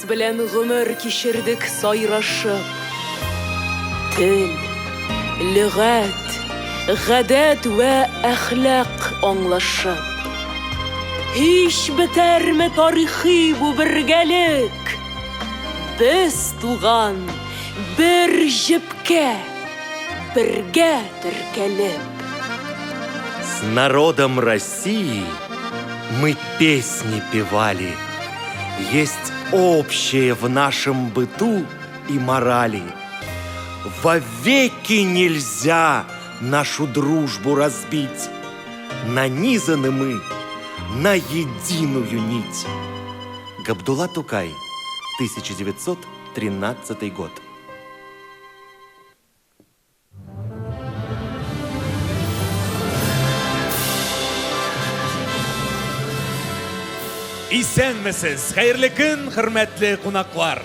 белән гомер кичердек сайрашып. Тел, лөгать, гадәт вә әхлак аңлашып. Һич бетерме тарихи бу бергәлек. Без туган бер җепкә, бергә теркәлеп. С народом России мы песни певали. Есть общее в нашем быту и морали. Вовеки нельзя нашу дружбу разбить. Нанизаны мы на единую нить. Габдулла Тукай, 1913 год. Исәнмесез, хәерле көн, хөрмәтле кунаклар.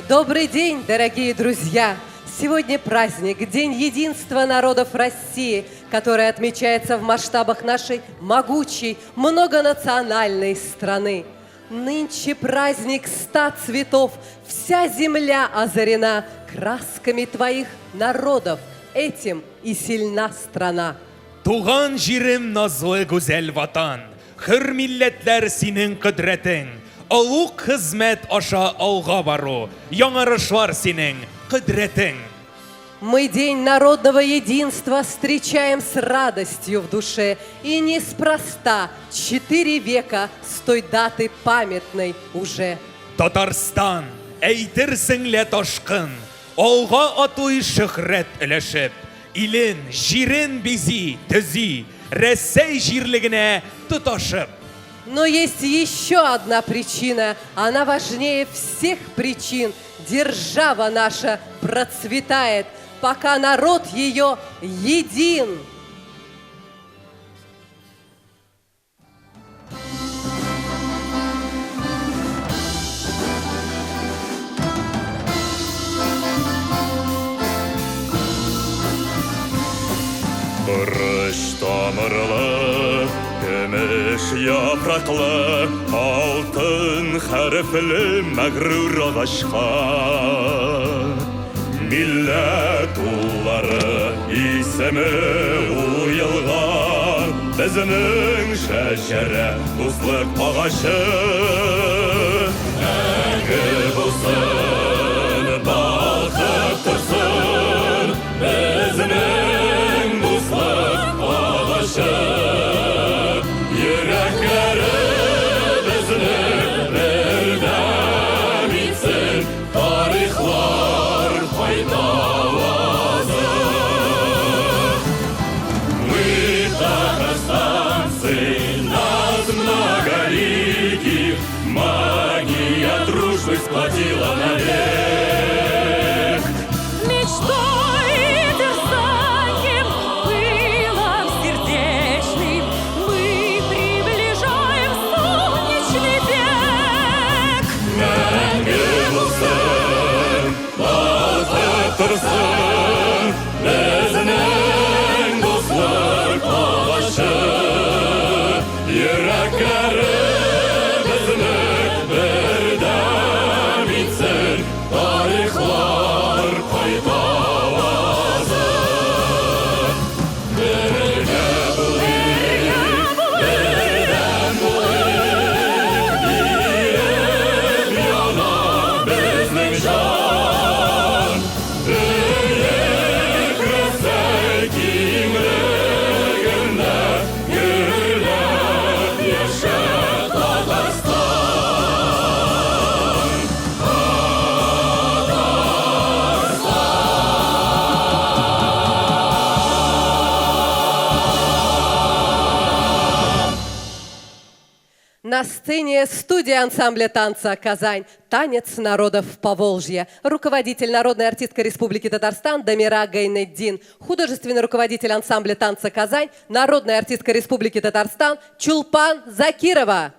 Добрый день, дорогие друзья! Сегодня праздник, День единства народов России, который отмечается в масштабах нашей могучей, многонациональной страны. Нынче праздник 100 цветов, вся земля озарена красками твоих народов. Этим и сильна страна. Туган җирем назлы гүзәл ватан, хөр милләтләр синең кодрәтең, олуг хезмәт аша алга бару, яңарышлар синең кодрәтең. Мы День народного единства встречаем с радостью в душе. И неспроста 4 века с той даты памятной уже. Татарстан, әйтерсең лә ташкын, алга атуй шөһрәт өләшеп, илен, җирен бизи, төзи, Рәсәй җирлегенә тоташып. Но есть еще одна причина, она важнее всех причин. Держава наша процветает, пока народ ее един. Борыш тамырлы, көмеш япраклы, алтын хәрефле мәгрур агачка. Милләт уллары исеме уелган, безнең шәҗәрә дуслык агачы. Мәңге булсын, бакыт торсын, безнең дуслык агачы. Йөрәкләре безне бердәм итсен, тарихлар кайталазы. Мы Татарстан, сын нас многоликих, магия дружбы сплотила навек. Мечтой и терзанием, пылом сердечным мы приближаем солнечный век. Мәңге булсын, бакыт торсын, безнең дуслык агачы. Йөрәкләре безне бердәм итсен, тарихлар кайталазы. Бергә булыйк, бердәм булыйк, иеп яна безнең җан. Бөек Рәсәй киңлегендә гөрләп яшә Татарстан. На сцене студия ансамбля танца «Казань», танец народов Поволжья. Руководитель Народной артистской республики Татарстан Дамира Гайнетдин. Художественный руководитель ансамбля танца «Казань», Народной артистской республики Татарстан Чулпан Закирова.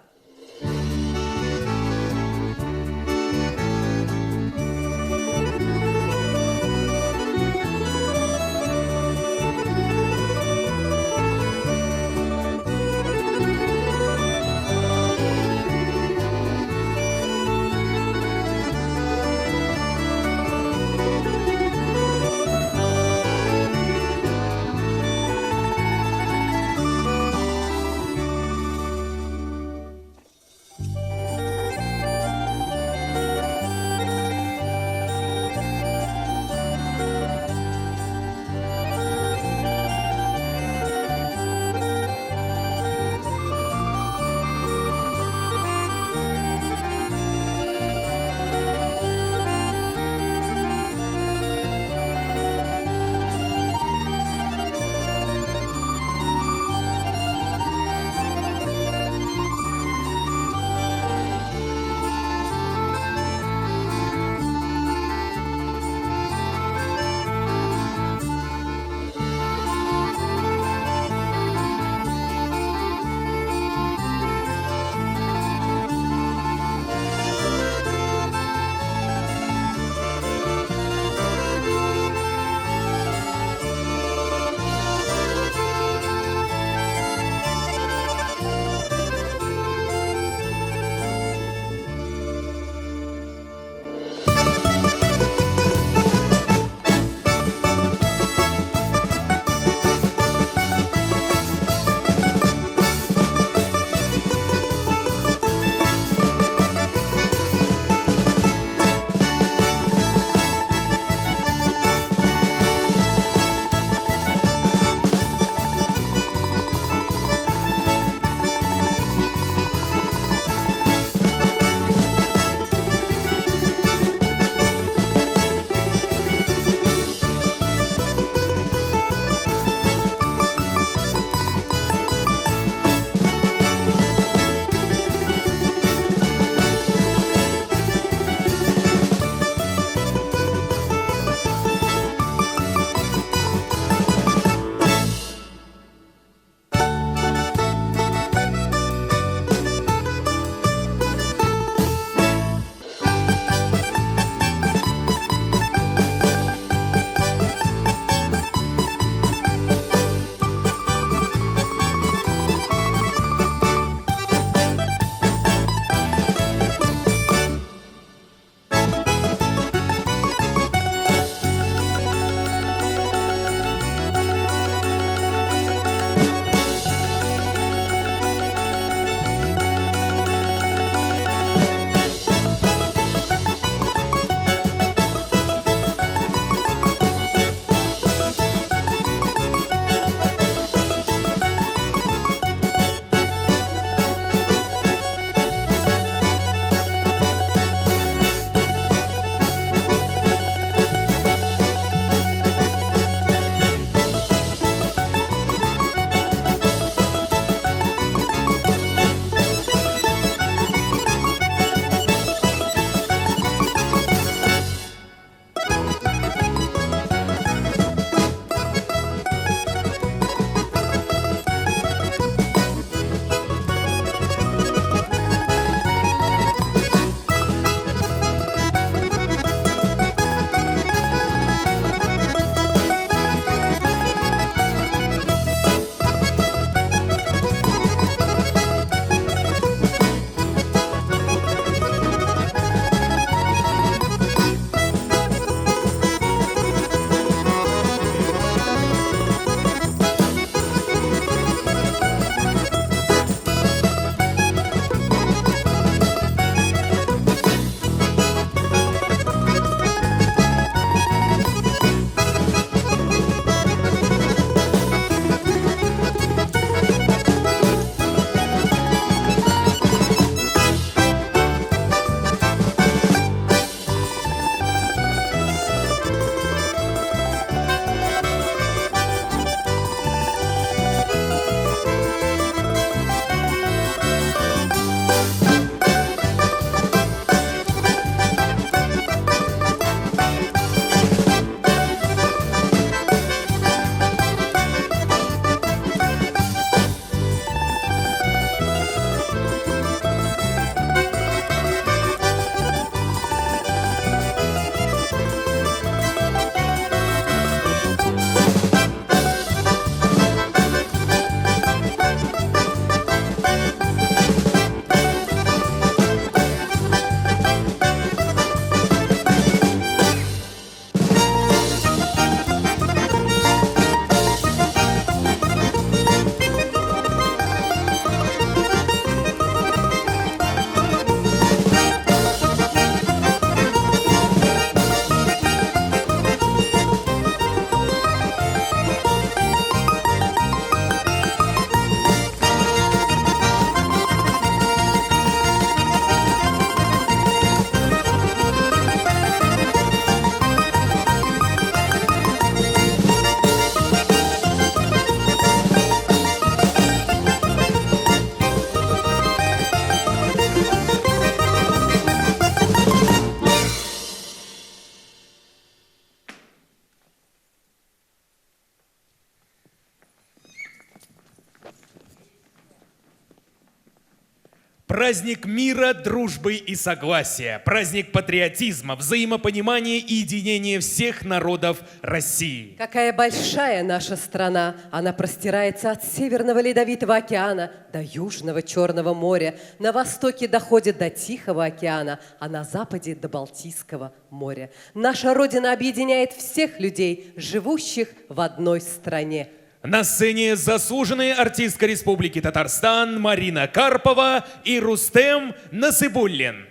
Праздник мира, дружбы и согласия. Праздник патриотизма, взаимопонимания и единения всех народов России. Какая большая наша страна! Она простирается от Северного Ледовитого океана до Южного Черного моря. На востоке доходит до Тихого океана, а на западе до Балтийского моря. Наша Родина объединяет всех людей, живущих в одной стране. На сцене заслуженные артистка Республики Татарстан Марина Карпова и Рустем Насыбуллин.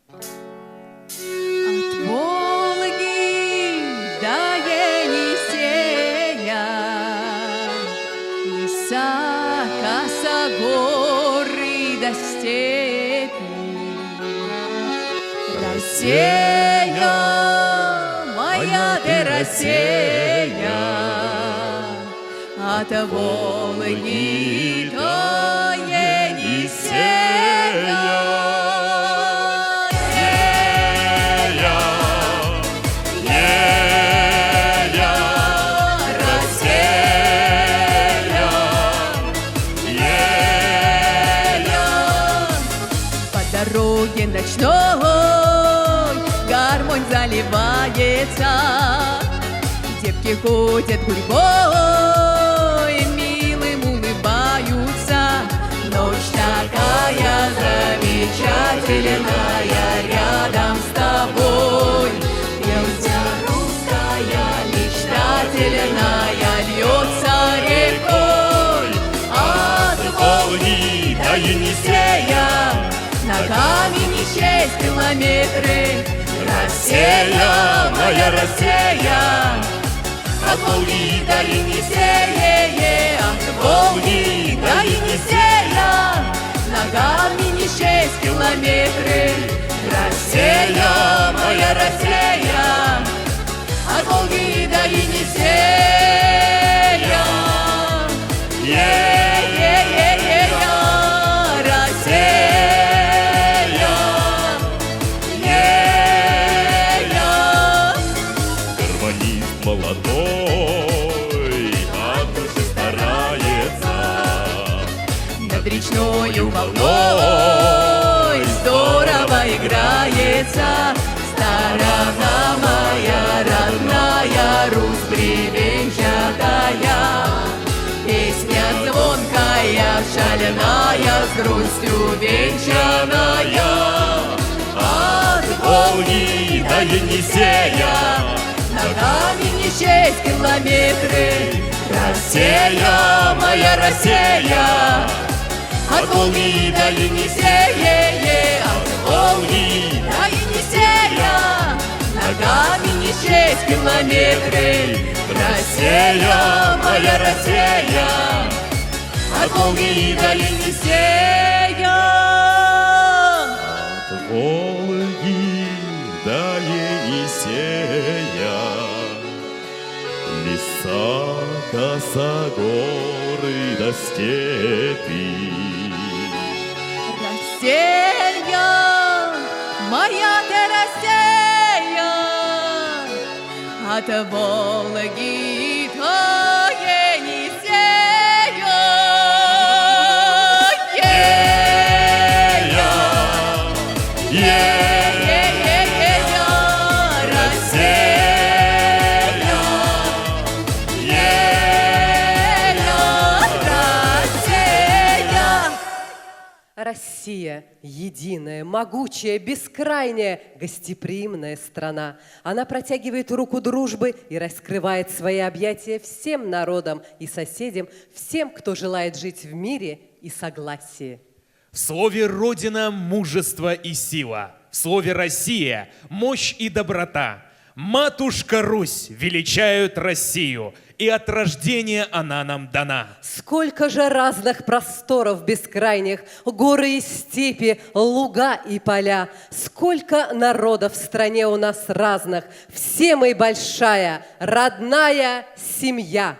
От Волги до Енисея, леса, косогоры до степи. Россия, моя ты Россия, от Волги до Енисея. Дороге ночной гармонь заливается, девки ходят гурьбой, милым улыбаются. Ночь такая замечательная рядом с тобой. Пелся русская мечтательная, льется рекой от Волги до Енисея. Ногами не счесть километры. Россия, моя Россия, от Волги до Енисея, от Волги до Енисея. Ногами не счесть километры. Россия, моя Россия, от Волги до Енисея. Молодой, от души старается, над речною волной здорово играется. Сторона моя родная, Русь бревенчатая, песня звонкая, шальная, с грустью венчаная. от Волги до Енисея. Ногами не счесть километры. Россия, моя Россия, от Волги до Енисея, от Волги до Енисея. Ногами не счесть километры. Россия, моя Россия, от Волги до Енисея. От Волги до Енисея, леса, косогоры до степи. Россия, моя ты Россия, от Волги до Енисея. Россия – единая, могучая, бескрайняя, гостеприимная страна. Она протягивает руку дружбы и раскрывает свои объятия всем народам и соседям, всем, кто желает жить в мире и согласии. В слове «Родина» – мужество и сила. В слове «Россия» – мощь и доброта. Матушка Русь величают Россию, и от рождения она нам дана. Сколько же разных просторов бескрайних, горы и степи, луга и поля. Сколько народов в стране у нас разных, все мы большая, родная семья.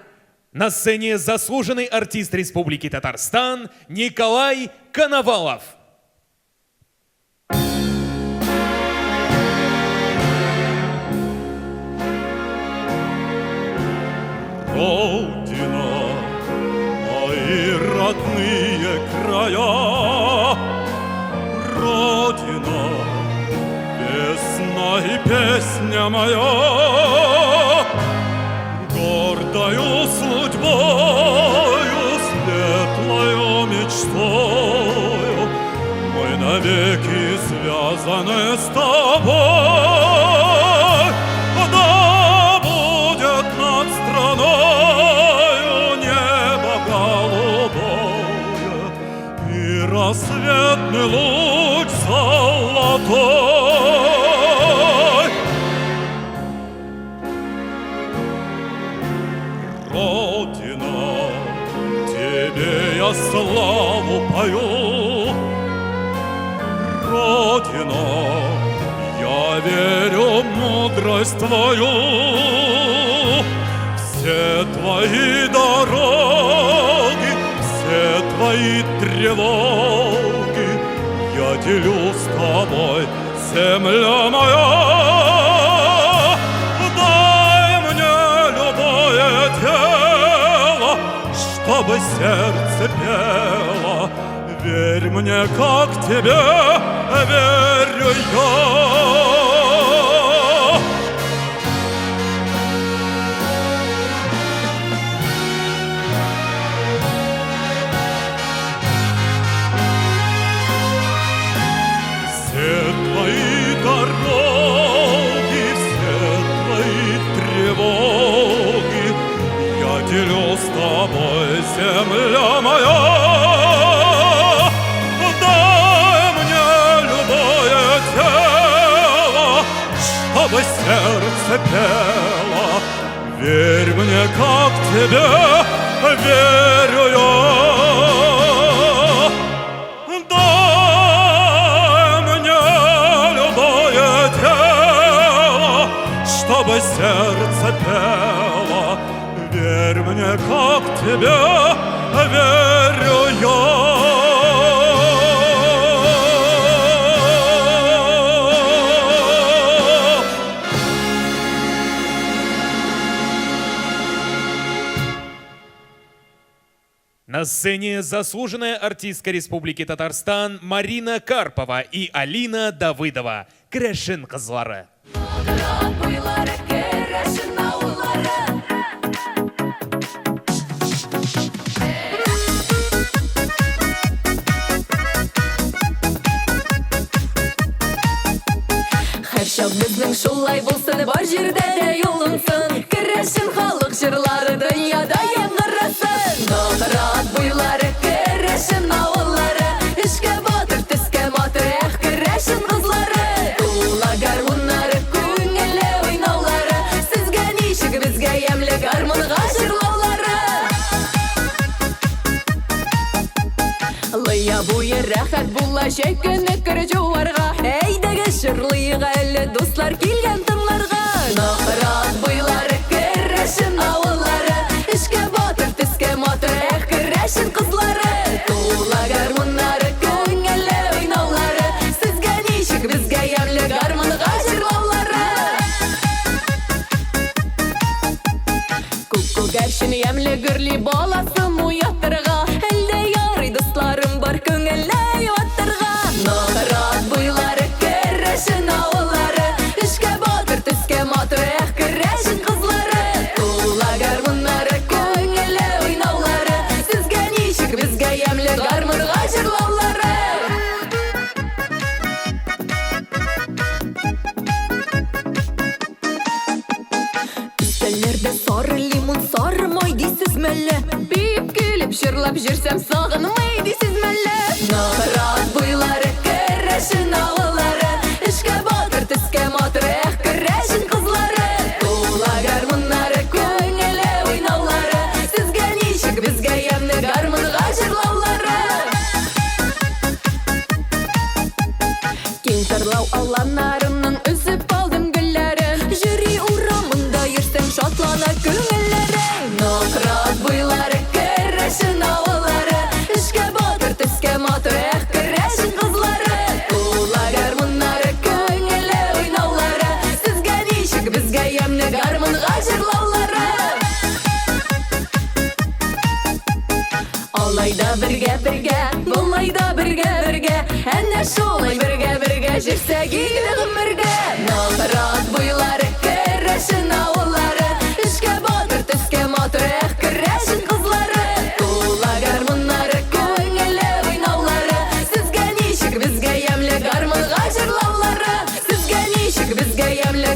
На сцене заслуженный артист Республики Татарстан Николай Коновалов. Родина, мои родные края. песня моя, гордою судьбою, светлою мечтою, мы навеки связаны с тобой. Да будет над страною небо голубое и рассветный луч золотой. Родина, тебе я славу пою. Родина, я верю в мудрость твою. Все твои дороги, все твои тревоги я делю с тобой, земля моя. Дай мне любое дело, чтобы сердце пело. Верь мне, как тебе верю я. Все твои дороги, все твои тревоги я делю с тобой, земля моя. Дай мне любое дело, чтобы сердце пело. Верь мне, как тебе верю я. Чтобы сердце пело, верь мне, как тебе верю я. На сцене заслуженная артистка Республики Татарстан Марина Карпова и Алина Давыдова. Крәшін қызлары. Herşab bizning şulay bulsun, бар жерде де юлынсын. Керешін халық жырлары dünyada яңғырасın. Noğrat буйлары, керешін ауыллары, ішке батыр, түске матыр, керешін қызлары. Тула гармунлары, көңілі ойнаулары, сізге нешік, бізге емлі гармонға жырлаулары. Лыя буйы рәхәт була, шәкіні кір жуарға. Әйдәге жырлыйға әлі достлар келген тыңларға. Noğrat буйлары, керешін ауыллары, ішке батыр, түске матыр, керешін қызлары. Тула гармунлары, көңілі ойнаулары, сізге нешік, бізге емлі гармонға жырлаулары. Күк гәршін емлі гүрлі баласын уяттырға, әлде ярый достларым бар көңілі юаттырға. Noğrat буйлары, керешін ауыллары, ішке батыр, түске матыр, керешін қызлары. Тула гармунлары, көңілі ойнаулары, сізге нешік, бізге емлі гармонға жырлаулары. Үстәлләрдә сары лимон, сары май дейсіз мәлі. Бейіп келіп жырлап жүрсем сағынмай дейсіз мәлі. Noğrat буйлары, керешін ауыллары, ішке батыр, түске матыр, керешін қызлары. Тула гармунлары, көңілі ойнаулары, сізге нешік, бізге емлі гармонға жырлаулары. Кең тарлау алланарымның үзіп алдым гүлләрін, жүрі урамында ерсем шатлана көңілләрің. Noğrat буйлары, керешін ауыллары, ішке батыр, түске матыр, керешін қызлары. Тула гармунлары, көңілі ойнаулары, сізге нешік, бізге емлі гармонға жырлаулары. Алайда бірге-бірге, болайда бірге-бірге, әнә шулай бірге-бірге жүрсек игі ғұмырға. Noğrat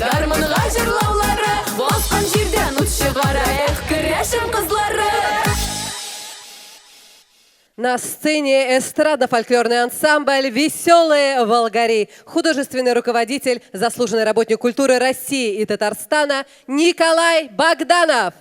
гармонға жырлаулары, басқан жерден ұт шығара, керешін қызлары. На сцене эстрадно-фольклорный ансамбль «Веселые волгари». Художественный руководитель, заслуженный работник культуры России и Татарстана Николай Богданов.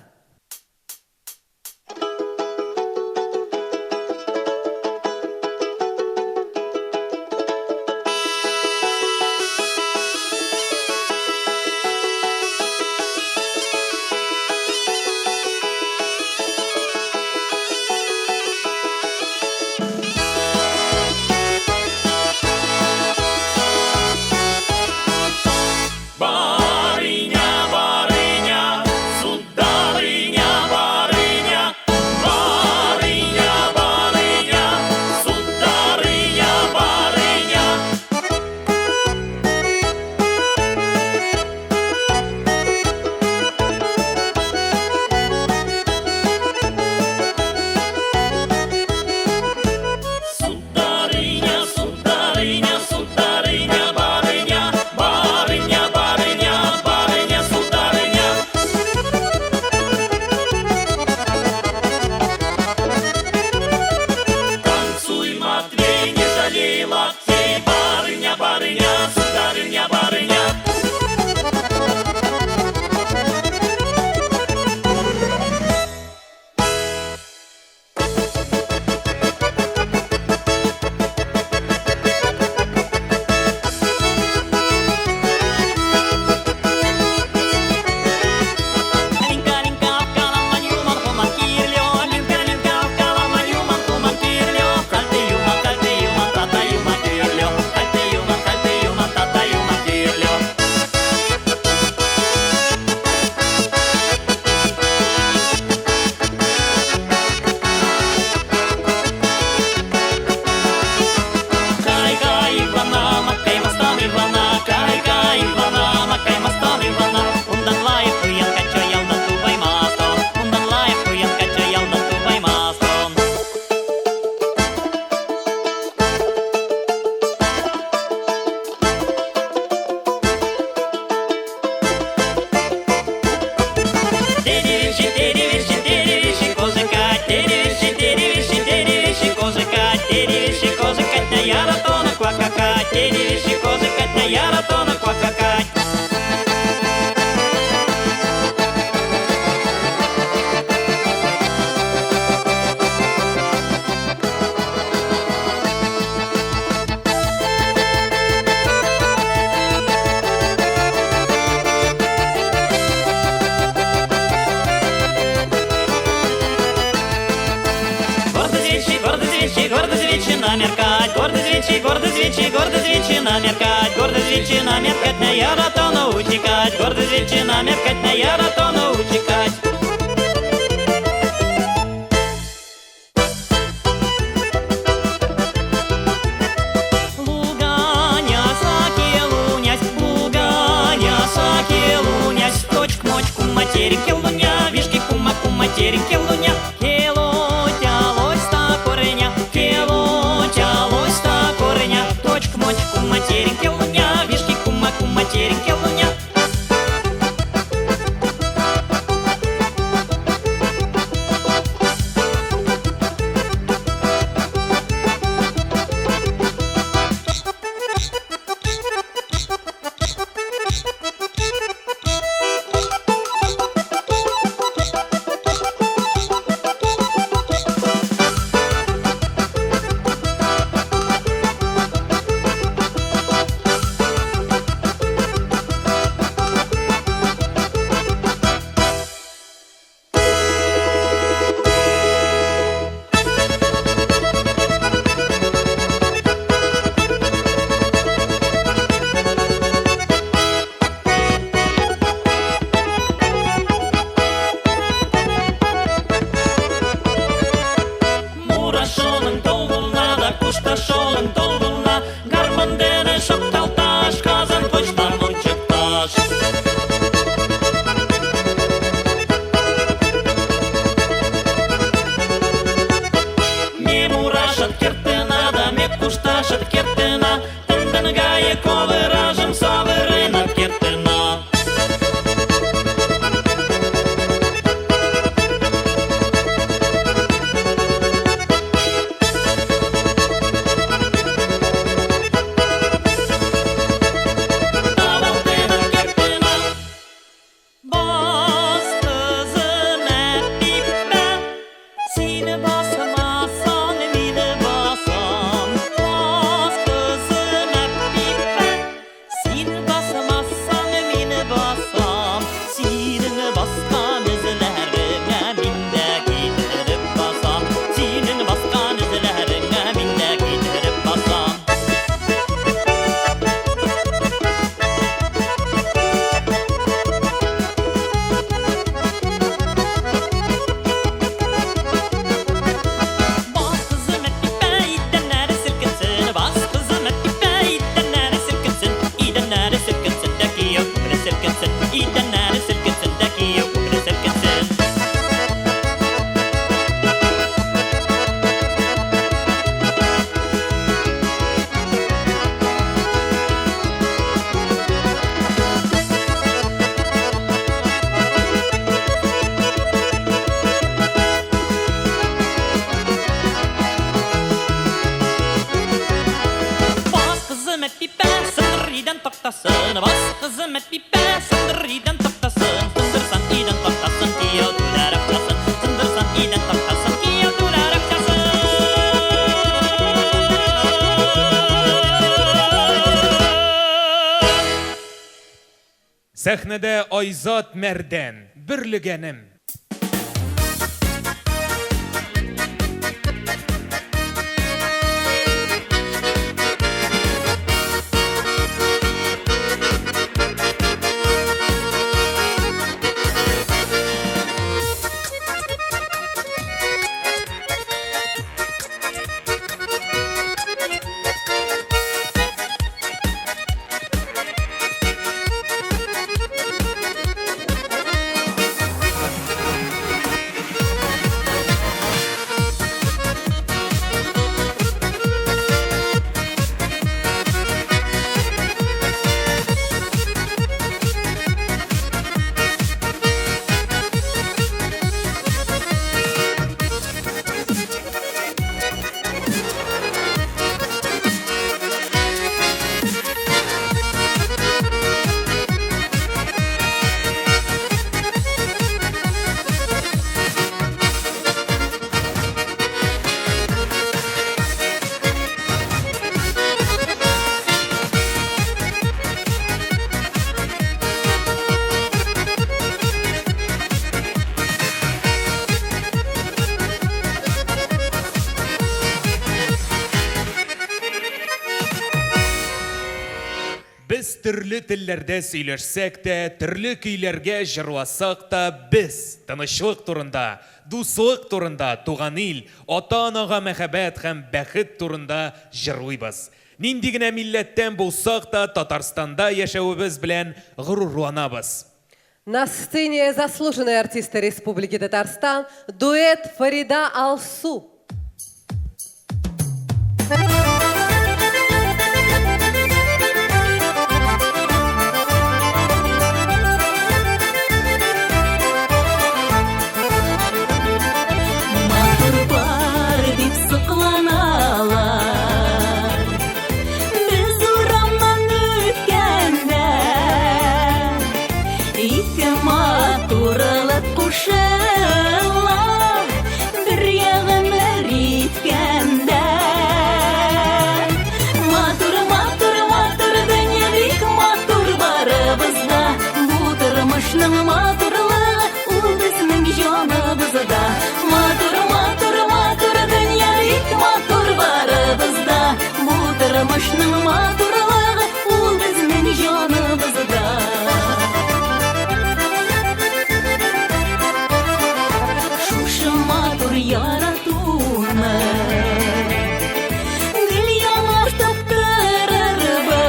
Гордость ветчина меркать, гордость ветчина меркать, на яратона утекать, гордость ветчина меркать, на яратона утекать. Луганя, саки, лунясь, луганя, саки, лунясь, точку, мочку, материнки, луня, вишки, кума, кума, материнки, луня, кело, тялось, та кореня, кело, тялось, та кореня, точку, мочку, материнки, луня, вишки, кума, кума, материнки, луня. Сәхнәдә Айзат Мәрдән, Берлегәнем. Biz türlü телләрдә сөйләшсәк тә, төрле көйләргә җырласак та, без тынычлык турында, дуслык турында, туган ил, ата-анага мәхәббәт һәм бәхет турында җырлыйбыз. Нинди генә милләттән булсак та, Татарстанда яшәүебез белән горурланабыз. На сцене заслуженные артисты Республики Татарстан дуэт Фарида Алсу. Матур бар дип сокланалар, без урамнан үткәндә, ике матурлык кушыла, бер ягымыр иткәндә. Матур, матур, матур, дөнья бик матур барыбызда, бу тормышның матурлыгы ул безнең җаныбызда. Матур, матур, матур, дөнья бик матур барыбызда, бу тормышның матурлыгы ул безнең җаныбызда. Шушы матур яратуны гел яңартып торырбыз,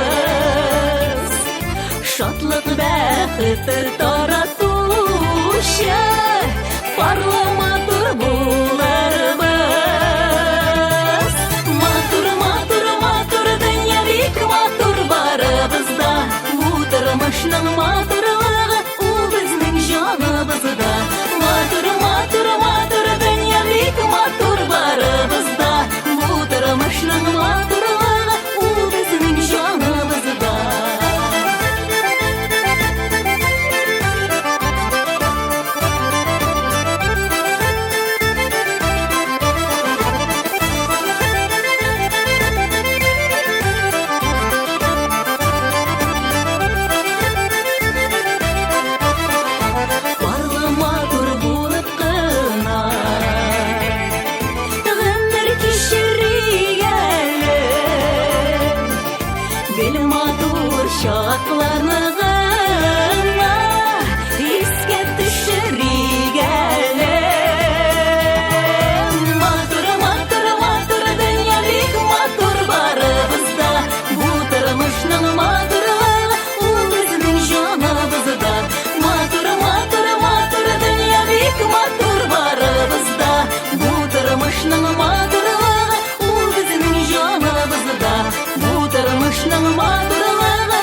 шатлык бәхет таратучы парлы матур булырбыз. Матур, матур, матур, дөнья бик матур барыбызда, бу тормышның матурлыгы ул безнең җаныбызда. Матур, матур, матур, дөнья бик матур барыбызда, бу тормышның матурлыгы ул безнең җаныбызда. Парлы матур булып кына гомер кичерик әле, гел матур чакларны гына искә төшерик әле. Матур, матур, матур, дөнья бик матур барыбызда, бу тормышның матурлыгы ул безнең җаныбызда. Матур, матур, матур, дөнья бик матур барыбызда, бу тормышның матурлыгы ул безнең җаныбызда. Бу тормышның матурлыгы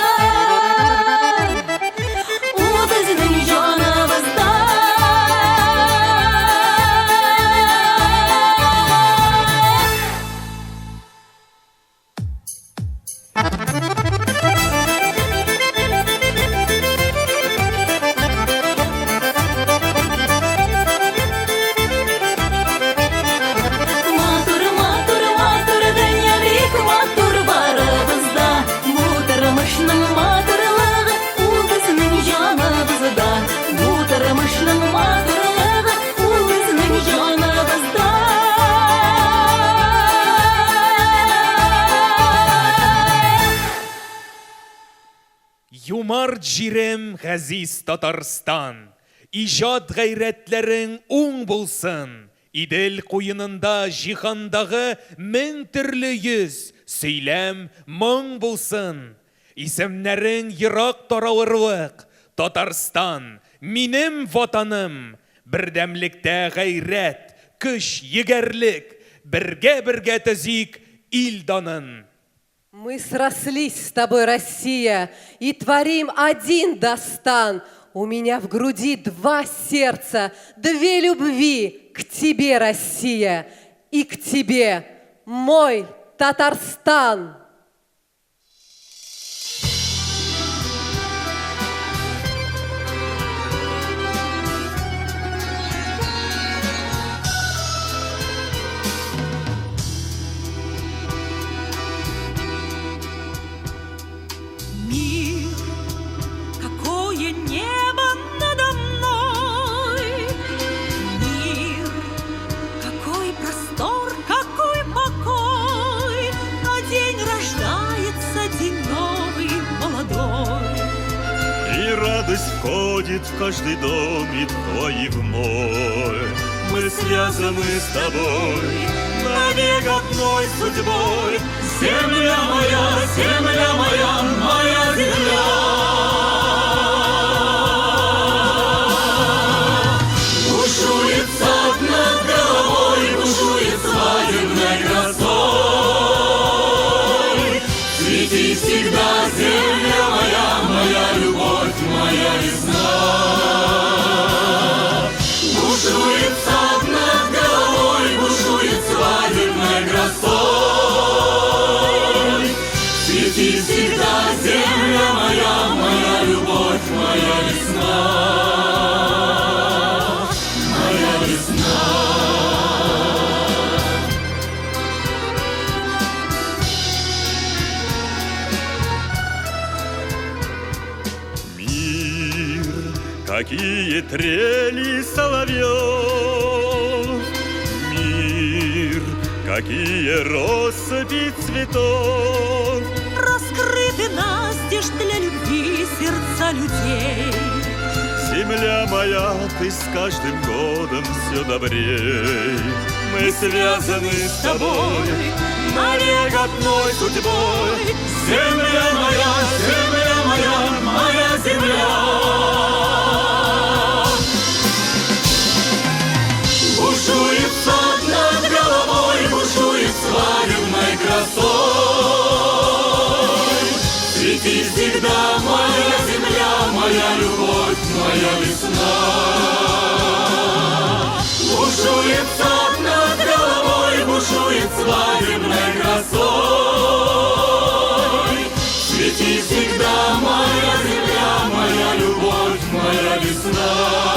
җирем газиз Татарстан, иҗат гайрәтләрең уң булсын. Идел куенында җиһандагы мең төрле йөз, сөйләм моң булсын. Исемнәрең ерак таралырлык, Татарстан, минем ватаным. Бердәмлектә гайрәт, көч, егәрлек, бергә төзик ил данын. Мы срослись с тобой, Россия, и творим один Дастан. У меня в груди два сердца, две любви к тебе, Россия, и к тебе, мой Татарстан. Мир, какое небо надо мной. Мир, какой простор, какой покой. А день рождается, день новый, молодой. И радость входит в каждый дом, и твой, и в мой. Мы связаны с тобой навек одной судьбой. Земля моя, моя земля. Бушует сад над головой, бушует свадебной красой. Свети всегда, земля моя, моя любовь, моя весна. Бушует сад над головой, бушует свадебной красой. Свети всегда, земля моя, моя любовь, моя весна. Моя весна. Мир, какие трели соловьев. Мир, какие россыпи цветов. Раскрыты настежь для любви сердца людей. Земля моя, ты с каждым годом все добрей. Мы связаны с тобой навек одной судьбой. Земля моя, моя земля. Бушует сад над головой, бушует свадебной красой. Свети всегда, моя земля, моя любовь, моя весна. Бушует сад над головой, бушует свадебной красой. Свети всегда, моя земля, моя любовь, моя весна.